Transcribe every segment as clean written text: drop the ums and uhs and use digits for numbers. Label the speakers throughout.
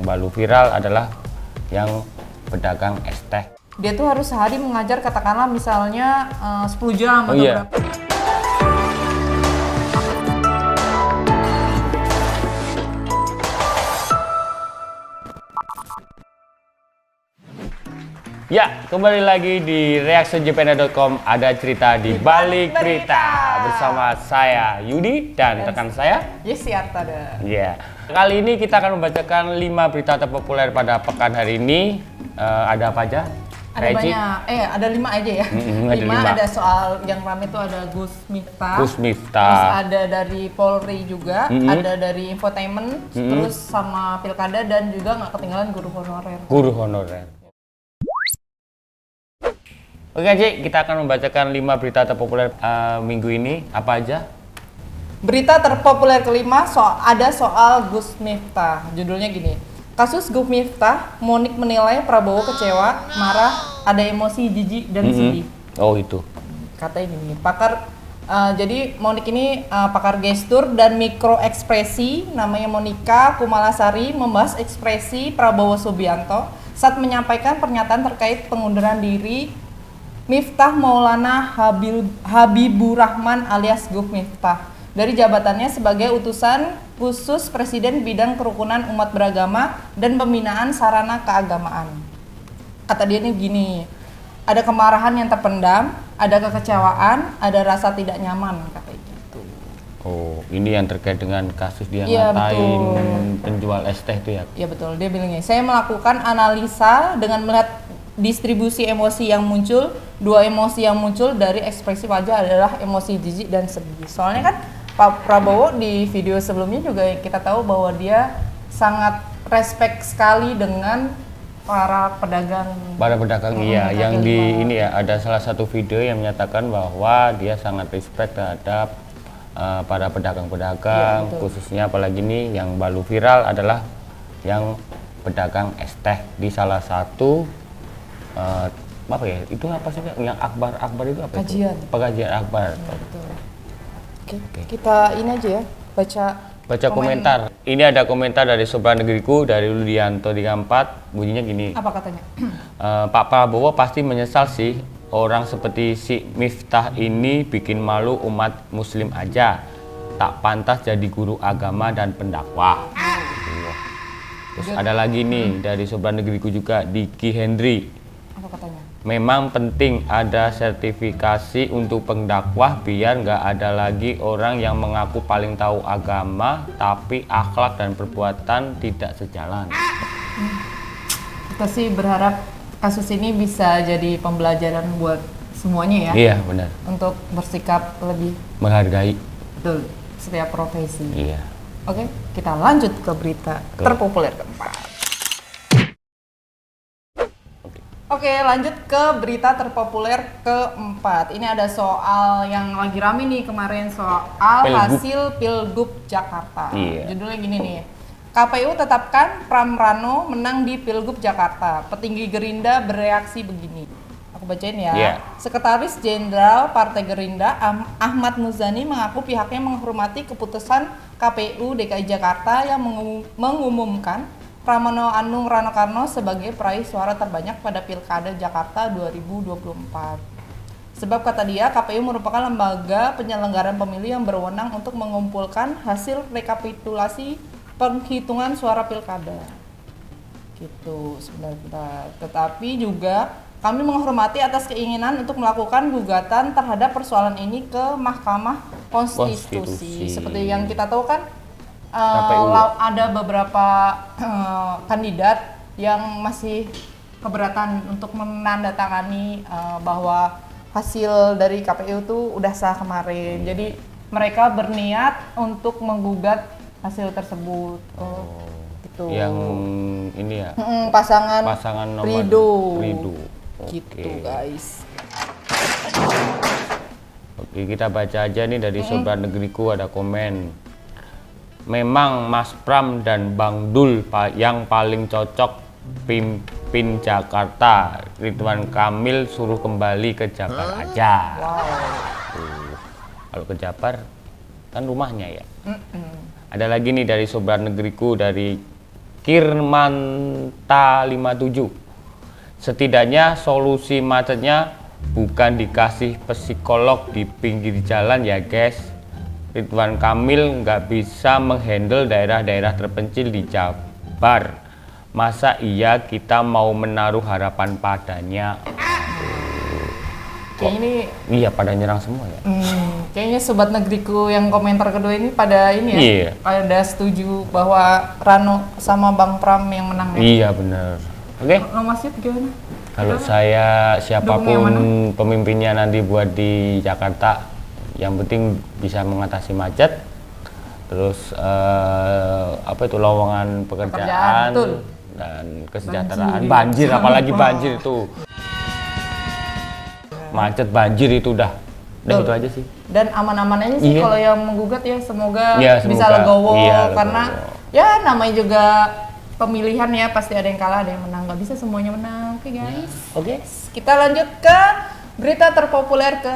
Speaker 1: baru viral adalah yang pedagang es teh.
Speaker 2: Dia tuh harus sehari mengajar katakanlah misalnya 10 jam atau
Speaker 1: iya.
Speaker 2: berapa.
Speaker 1: Ya, kembali lagi di reactionjependa.com, ada cerita di balik berita bersama saya Yudi dan rekan saya
Speaker 2: Yesi Artada.
Speaker 1: Ya, kali ini kita akan membacakan 5 berita terpopuler pada pekan hari ini. Ada apa aja?
Speaker 2: Ada
Speaker 1: Regi?
Speaker 2: banyak, ada 5 aja ya.
Speaker 1: Ada 5.
Speaker 2: Ada soal yang rame itu ada Gus Miftah.
Speaker 1: Gus Miftah.
Speaker 2: Terus ada dari Polri juga, ada dari infotainment, terus sama pilkada dan juga nggak ketinggalan guru honorer.
Speaker 1: Guru honorer. Oke, Ci, kita akan membacakan 5 berita terpopuler minggu ini. Apa aja?
Speaker 2: Berita terpopuler kelima ada soal Gus Miftah. Judulnya gini. Kasus Gus Miftah, Monik menilai Prabowo kecewa, marah, ada emosi, jijik dan sedih.
Speaker 1: Oh, itu.
Speaker 2: Katanya gini, jadi Monik ini pakar gestur dan mikro ekspresi, namanya Monika Kumalasari, membahas ekspresi Prabowo Subianto saat menyampaikan pernyataan terkait pengunduran diri Miftah Maulana Habibur Rahman alias Gus Miftah dari jabatannya sebagai utusan khusus Presiden bidang kerukunan umat beragama dan pembinaan sarana keagamaan. Kata dia ini gini, ada kemarahan yang terpendam, ada kekecewaan, ada rasa tidak nyaman, katanya gitu.
Speaker 1: Oh, ini yang terkait dengan kasus dia
Speaker 2: Iya,
Speaker 1: ngatain
Speaker 2: betul.
Speaker 1: penjual es teh itu ya?
Speaker 2: Iya betul, dia bilangnya, saya melakukan analisa dengan melihat distribusi emosi yang muncul, 2 emosi yang muncul dari ekspresi wajah adalah emosi jijik dan sedih. Soalnya kan Pak Prabowo di video sebelumnya juga kita tahu bahwa dia sangat respect sekali dengan para pedagang.
Speaker 1: Para pedagang iya, yang di ini ya ada salah satu video yang menyatakan bahwa dia sangat respect terhadap para pedagang-pedagang, khususnya apalagi ini yang baru viral adalah yang pedagang es teh di salah satu apa ya, itu apa sih yang akbar itu apa?
Speaker 2: Kajian.
Speaker 1: Itu? Pengajian akbar.
Speaker 2: Ya, betul. Oke. Kita ini aja ya, baca
Speaker 1: komentar. Ini ada komentar dari Sobat Negeriku dari Ludianto 34, bunyinya gini.
Speaker 2: Apa katanya?
Speaker 1: Pak Prabowo pasti menyesal sih, orang seperti si Miftah ini bikin malu umat muslim aja, tak pantas jadi guru agama dan pendakwah. Terus ada lagi nih dari Sobat Negeriku juga, Diki Hendri.
Speaker 2: Apa katanya?
Speaker 1: Memang penting ada sertifikasi untuk pendakwah biar nggak ada lagi orang yang mengaku paling tahu agama tapi akhlak dan perbuatan tidak sejalan.
Speaker 2: Kita sih berharap kasus ini bisa jadi pembelajaran buat semuanya ya.
Speaker 1: Iya benar.
Speaker 2: Untuk bersikap lebih
Speaker 1: Menghargai.
Speaker 2: betul setiap profesi.
Speaker 1: Iya.
Speaker 2: Oke, kita lanjut ke berita terpopuler keempat. Oke, lanjut ke berita terpopuler keempat. Ini ada soal yang lagi rame nih kemarin, soal hasil Pilgub Jakarta.
Speaker 1: Iya.
Speaker 2: Judulnya gini nih, KPU tetapkan Pramrano menang di Pilgub Jakarta. Petinggi Gerindra bereaksi begini. Aku bacain ya.
Speaker 1: Yeah.
Speaker 2: Sekretaris Jenderal Partai Gerindra Ahmad Muzani mengaku pihaknya menghormati keputusan KPU DKI Jakarta yang mengumumkan Pramono Anung Rano Karno sebagai peraih suara terbanyak pada Pilkada Jakarta 2024. Sebab kata dia, KPU merupakan lembaga penyelenggaraan pemilu yang berwenang untuk mengumpulkan hasil rekapitulasi penghitungan suara Pilkada. Gitu sebenarnya. Tetapi juga kami menghormati atas keinginan untuk melakukan gugatan terhadap persoalan ini ke Mahkamah Konstitusi. Seperti yang kita tahu kan, ada beberapa kandidat yang masih keberatan untuk menandatangani bahwa hasil dari KPU itu udah sah kemarin. Jadi mereka berniat untuk menggugat hasil tersebut. Gitu.
Speaker 1: Yang ini ya.
Speaker 2: Pasangan
Speaker 1: nomor
Speaker 2: Ridho. Gitu guys.
Speaker 1: Oke, kita baca aja nih dari Sobat Negeriku, ada komen. Memang Mas Pram dan Bang Dul yang paling cocok pimpin Jakarta. Ridwan Kamil suruh kembali ke Jabar aja. Kalau ke Jabar kan rumahnya ya. Ada lagi nih dari Sobat Negeriku dari Kirmanta 57. Setidaknya solusi macetnya bukan dikasih psikolog di pinggir jalan ya guys. Ridwan Kamil nggak bisa menghandle daerah-daerah terpencil di Jabar. Masa iya kita mau menaruh harapan padanya?
Speaker 2: Kayak ini
Speaker 1: Iya, pada nyerang semua ya.
Speaker 2: kayaknya sobat negeriku yang komentar kedua ini pada ini ya,
Speaker 1: Iya.
Speaker 2: pada setuju bahwa Rano sama Bang Pram yang menang ya.
Speaker 1: Iya bener. Oke.
Speaker 2: Lo Mas Yud gimana?
Speaker 1: Kalau saya
Speaker 2: Dukung yang
Speaker 1: siapapun pemimpinnya nanti buat di Jakarta, yang penting bisa mengatasi macet, terus apa itu lowongan pekerjaan
Speaker 2: betul.
Speaker 1: dan kesejahteraan. Banjir apalagi banjir itu. Macet banjir itu udah itu aja sih.
Speaker 2: Dan aman-aman aja sih kalau yang menggugat ya, semoga
Speaker 1: Iya,
Speaker 2: bisa
Speaker 1: semoga.
Speaker 2: legowo
Speaker 1: Iya,
Speaker 2: karena
Speaker 1: legowo.
Speaker 2: ya namanya juga pemilihan ya, pasti ada yang kalah, ada yang menang, nggak bisa semuanya menang. Oke guys.
Speaker 1: Oke.
Speaker 2: Kita lanjut ke berita terpopuler ke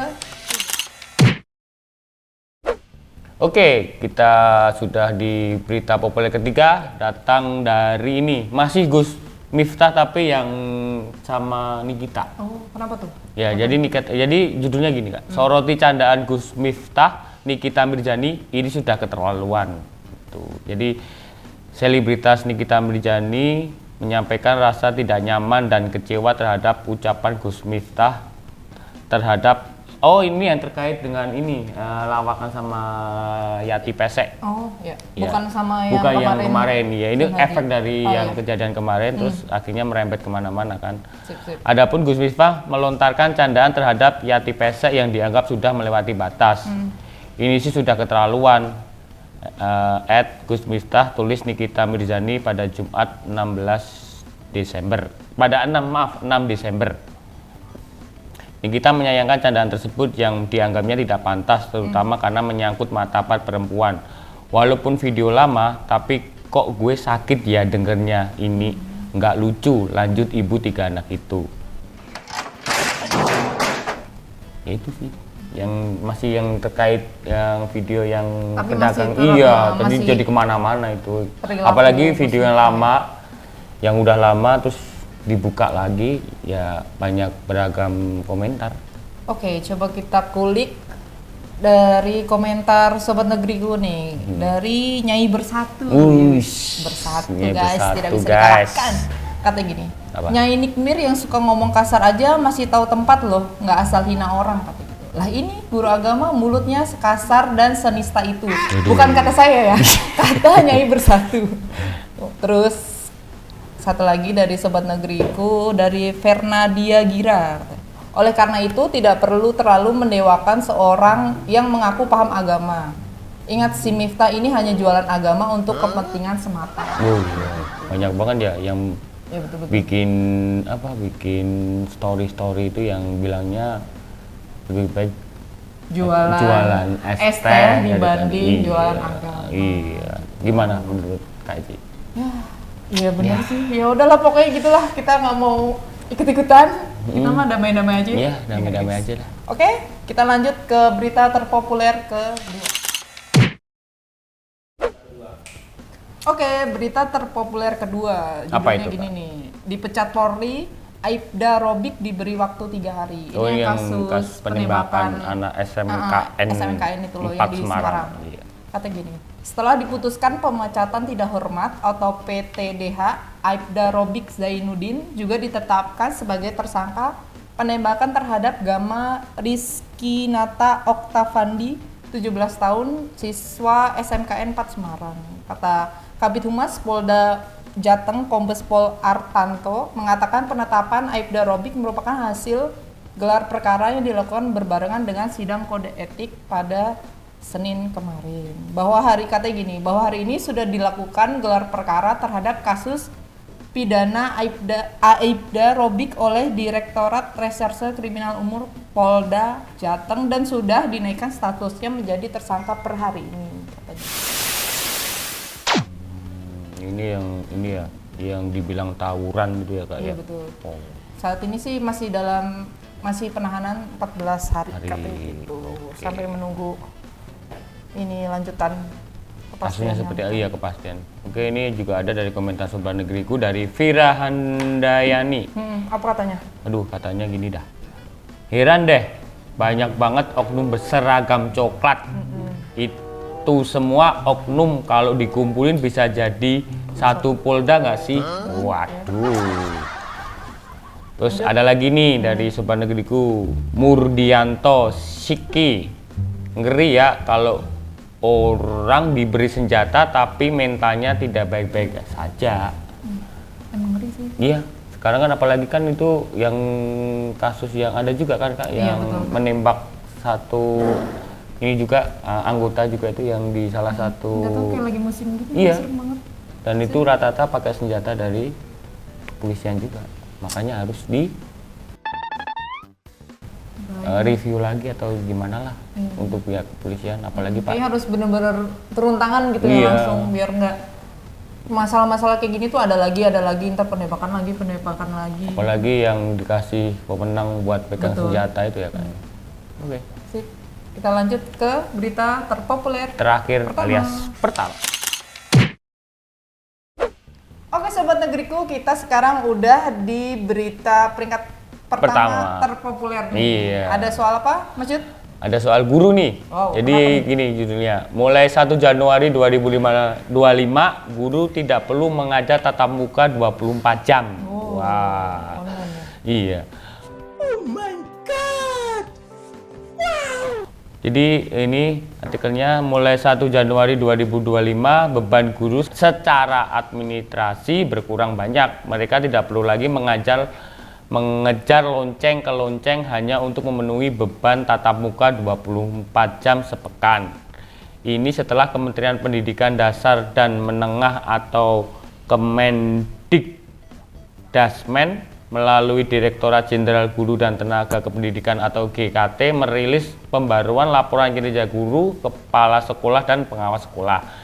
Speaker 1: Oke, kita sudah di berita populer ketiga, datang dari ini, masih Gus Miftah tapi yang sama Nikita.
Speaker 2: Oh, kenapa tuh?
Speaker 1: Ya, jadi judulnya gini Kak. Soroti candaan Gus Miftah, Nikita Mirzani ini sudah keterlaluan. Tuh. Jadi selebritas Nikita Mirzani menyampaikan rasa tidak nyaman dan kecewa terhadap ucapan Gus Miftah terhadap ini yang terkait dengan ini lawakan sama Yati Pesek.
Speaker 2: Oh, ya.
Speaker 1: Ya.
Speaker 2: Bukan sama yang
Speaker 1: Bukan
Speaker 2: kemarin.
Speaker 1: yang kemarin ya, ini
Speaker 2: Sengaja.
Speaker 1: efek dari yang
Speaker 2: iya.
Speaker 1: kejadian kemarin terus akhirnya merembet kemana-mana kan.
Speaker 2: Sip.
Speaker 1: Adapun Gus Miftah melontarkan candaan terhadap Yati Pesek yang dianggap sudah melewati batas. Ini sih sudah keterlaluan. Gus Miftah tulis Nikita Mirzani pada Jumat 16 Desember. Pada 6 Desember. Nikita menyayangkan candaan tersebut yang dianggapnya tidak pantas, terutama karena menyangkut martabat perempuan. Walaupun video lama, tapi kok gue sakit ya dengernya ini. Nggak lucu, lanjut ibu 3 anak itu. Ya itu sih, yang terkait yang video yang
Speaker 2: Tapi
Speaker 1: pedagang.
Speaker 2: masih
Speaker 1: Iya, tadi
Speaker 2: masih
Speaker 1: jadi kemana-mana itu.
Speaker 2: perilaku
Speaker 1: Apalagi video yang
Speaker 2: positif.
Speaker 1: lama, yang udah lama terus dibuka lagi, ya banyak beragam komentar.
Speaker 2: Oke, coba kita kulik dari komentar sobat negeriku nih, dari Nyai Bersatu. Bersatu
Speaker 1: Nyai
Speaker 2: guys,
Speaker 1: Bersatu,
Speaker 2: tidak bisa
Speaker 1: guys.
Speaker 2: dikalahkan. Kata gini,
Speaker 1: Apa?
Speaker 2: Nyai Nikmir yang suka ngomong kasar aja masih tahu tempat loh, nggak asal hina orang kata gitu. Lah ini guru agama mulutnya sekasar dan senista itu. Bukan kata saya ya, kata Nyai Bersatu. Terus satu lagi dari sobat negeriku, dari Fernadia Gira. Oleh karena itu tidak perlu terlalu mendewakan seorang yang mengaku paham agama. Ingat si Miftah ini hanya jualan agama untuk kepentingan semata.
Speaker 1: Oh, iya. Banyak banget ya yang
Speaker 2: Ya betul-betul.
Speaker 1: bikin story itu yang bilangnya lebih baik
Speaker 2: Jualan es teh dibanding jualan agama.
Speaker 1: Iya. Gimana menurut Kak Eci?
Speaker 2: Iya benar sih. Ya udahlah pokoknya gitulah, kita nggak mau ikut-ikutan. Kita mah damai-damai aja.
Speaker 1: Iya, damai-damai aja lah.
Speaker 2: Oke, kita lanjut ke berita terpopuler kedua. Oke, berita terpopuler kedua. Judulnya
Speaker 1: Apa itu,
Speaker 2: gini
Speaker 1: Kak?
Speaker 2: nih. Dipecat Polri, Aibda Robik diberi waktu 3 hari.
Speaker 1: Oh,
Speaker 2: Ini
Speaker 1: yang
Speaker 2: kasus
Speaker 1: kasus penembakan anak SMKN
Speaker 2: SMKN itu loh
Speaker 1: 4
Speaker 2: yang di
Speaker 1: Semarang.
Speaker 2: Semarang.
Speaker 1: Iya.
Speaker 2: Kata gini, setelah diputuskan pemecatan tidak hormat atau PTDH, Aibda Robik Zainuddin juga ditetapkan sebagai tersangka penembakan terhadap Gama Rizky Nata Oktavandi, 17 tahun, siswa SMKN 4 Semarang. Kata Kabid Humas Polda Jateng Kombes Pol Artanto mengatakan penetapan Aibda Robik merupakan hasil gelar perkara yang dilakukan berbarengan dengan sidang kode etik pada Senin kemarin. Bahwa hari bahwa hari ini sudah dilakukan gelar perkara terhadap kasus pidana Aibda Robik oleh Direktorat Reserse Kriminal Umum Polda Jateng dan sudah dinaikkan statusnya menjadi tersangka per hari ini. Katanya.
Speaker 1: Ini yang dibilang tawuran gitu ya Kak
Speaker 2: Iya
Speaker 1: ya.
Speaker 2: betul.
Speaker 1: Oh.
Speaker 2: Saat ini sih masih penahanan 14 hari
Speaker 1: Hari.
Speaker 2: katanya gitu. Sampai menunggu ini lanjutan
Speaker 1: kasusnya seperti iya kepastian. Oke, ini juga ada dari komentar Sobat Negeriku dari Vira Handayani.
Speaker 2: Apa katanya?
Speaker 1: Aduh, katanya gini dah. Heran deh, banyak banget oknum berseragam coklat. Itu semua oknum kalau dikumpulin bisa jadi satu Polda nggak sih? Waduh. Terus ada lagi nih dari Sobat Negeriku, Murdianto Siki. Ngeri ya kalau orang diberi senjata tapi mentalnya tidak baik-baik saja.
Speaker 2: Emang ngeri sih.
Speaker 1: Iya, sekarang kan apalagi kan itu yang kasus yang ada juga kan Kak, yang menembak satu ini juga anggota juga itu yang di salah satu.
Speaker 2: Nggak tahu kayak lagi musim gitu.
Speaker 1: Iya.
Speaker 2: Serem banget.
Speaker 1: Dan itu rata-rata pakai senjata dari kepolisian juga. Makanya harus di review lagi atau gimana lah untuk pihak kepolisian, apalagi Pak.
Speaker 2: Harus benar-benar turun tangan gitu ya langsung, biar nggak masalah-masalah kayak gini tuh ada lagi ntar penembakan lagi.
Speaker 1: Apalagi yang dikasih pemenang buat pegang senjata itu ya kan. Oke.
Speaker 2: Sip. Kita lanjut ke berita terpopuler
Speaker 1: Terakhir alias pertama.
Speaker 2: Oke Sobat Negeriku, kita sekarang udah di berita peringkat pertama terpopuler nih.
Speaker 1: Iya.
Speaker 2: Ada soal apa, Mas Jud?
Speaker 1: Ada soal guru nih.
Speaker 2: Wow,
Speaker 1: jadi gini judulnya. Mulai 1 Januari 2025 guru tidak perlu mengajar tatap muka 24 jam. Wah. Iya.
Speaker 3: Oh my god. Wow.
Speaker 1: Jadi ini artikelnya mulai 1 Januari 2025 beban guru secara administrasi berkurang banyak. Mereka tidak perlu lagi mengejar lonceng ke lonceng hanya untuk memenuhi beban tatap muka 24 jam sepekan. Ini setelah Kementerian Pendidikan Dasar dan Menengah atau Kemendikdasmen melalui Direktorat Jenderal Guru dan Tenaga Kependidikan atau GKT merilis pembaruan laporan kinerja guru, kepala sekolah dan pengawas sekolah.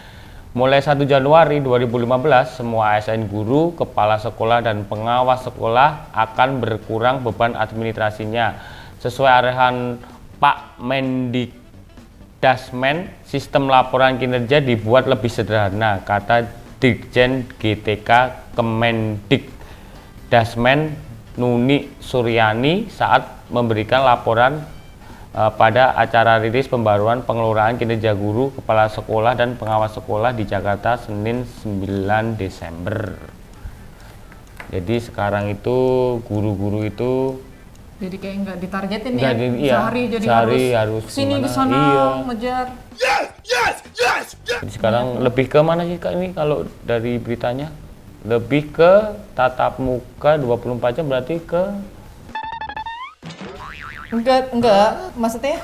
Speaker 1: Mulai 1 Januari 2015, semua ASN guru, kepala sekolah, dan pengawas sekolah akan berkurang beban administrasinya. Sesuai arahan Pak Mendikdasmen, sistem laporan kinerja dibuat lebih sederhana, kata Dirjen GTK Kemendikdasmen Nuni Suryani saat memberikan laporan pada acara rilis pembaruan pengelolaan kinerja guru, kepala sekolah, dan pengawas sekolah di Jakarta Senin 9 Desember. Jadi sekarang itu guru-guru itu
Speaker 2: jadi kayak nggak ditargetin
Speaker 1: ya,
Speaker 2: sehari jadi harus sini ke sana ngejar.
Speaker 1: Jadi sekarang lebih ke mana sih Kak ini kalau dari beritanya? Lebih ke tatap muka 24 jam berarti ke
Speaker 2: Enggak, maksudnya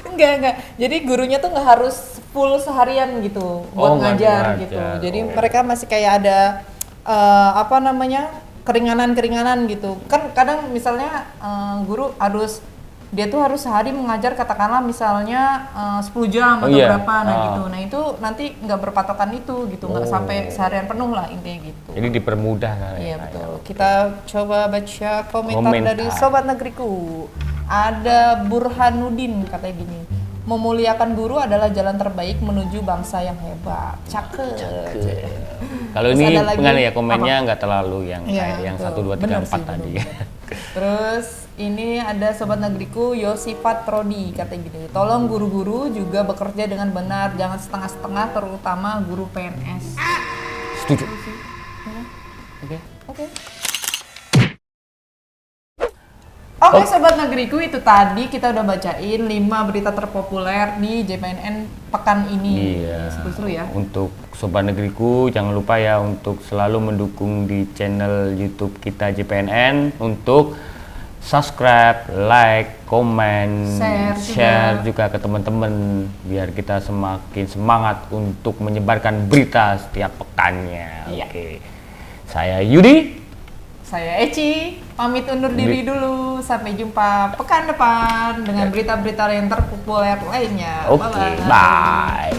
Speaker 2: enggak. Jadi gurunya tuh nggak harus full seharian gitu buat ngajar gitu. Jadi mereka masih kayak ada keringanan gitu. Kan kadang misalnya guru dia tuh harus sehari mengajar katakanlah misalnya 10 jam atau berapa gitu. Nah itu nanti nggak berpatokan itu gitu, nggak sampai seharian penuh lah intinya gitu.
Speaker 1: Jadi dipermudah kan?
Speaker 2: Iya betul. Kita coba baca komentar dari Sobat Negeriku. Ada Burhanuddin katanya gini. Memuliakan guru adalah jalan terbaik menuju bangsa yang hebat. Cakep.
Speaker 1: Kalau ini ya komennya nggak terlalu yang kayak yang 1, 2, 3, 4 tadi.
Speaker 2: Terus ini ada Sobat Negeriku Yosifat Prodi katanya gini. Tolong guru-guru juga bekerja dengan benar, jangan setengah-setengah, terutama guru PNS.
Speaker 1: Setuju.
Speaker 2: Oke Sobat Negeriku, itu tadi kita udah bacain 5 berita terpopuler di JPNN pekan ini. Seru-seru ya.
Speaker 1: Untuk Sobat Negeriku jangan lupa ya untuk selalu mendukung di channel YouTube kita JPNN, untuk subscribe, like, komen, share juga ke teman-teman biar kita semakin semangat untuk menyebarkan berita setiap pekannya. Oke. Saya Yudi.
Speaker 2: Saya Eci, pamit undur diri dulu. Sampai jumpa pekan depan dengan berita-berita yang terpopuler lainnya.
Speaker 1: Oke, bye.